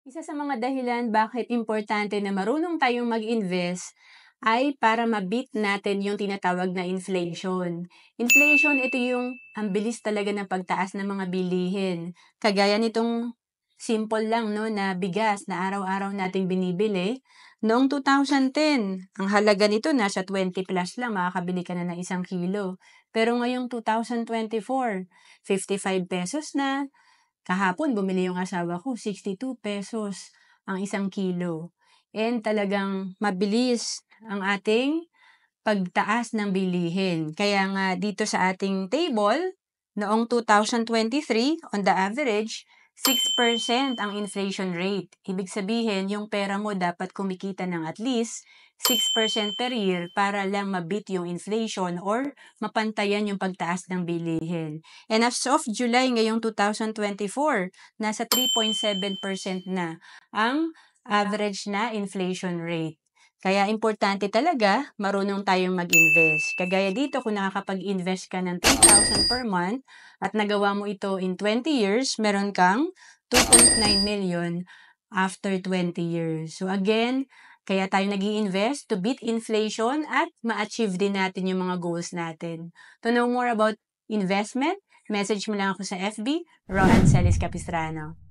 Isa sa mga dahilan bakit importante na marunong tayong mag-invest ay para ma-beat natin yung tinatawag na inflation. Inflation, ito yung ang bilis talaga ng pagtaas ng mga bilihin. Kagaya nitong simple lang no na bigas na araw-araw nating binibili. Noong 2010, ang halaga nito nasa 20 plus lang, makakabili ka na ng 1 kilo. Pero ngayong 2024, 55 pesos na. Kahapon bumili yung asawa ko, 62 pesos ang 1 kilo. And talagang mabilis ang ating pagtaas ng bilihin. Kaya nga dito sa ating table, noong 2023, on the average, 6% ang inflation rate. Ibig sabihin, yung pera mo dapat kumikita ng at least 6% per year para lang mabit yung inflation or mapantayan yung pagtaas ng bilihin. And as of July ngayong 2024, nasa 3.7% na ang average na inflation rate. Kaya importante talaga, marunong tayong mag-invest. Kagaya dito, kung nakakapag-invest ka ng 3,000 per month at nagawa mo ito in 20 years, meron kang 2.9 million after 20 years. So again, kaya tayo nag-i-invest to beat inflation at ma-achieve din natin yung mga goals natin. To know more about investment, message mo lang ako sa FB, Roan Celis Capistrano.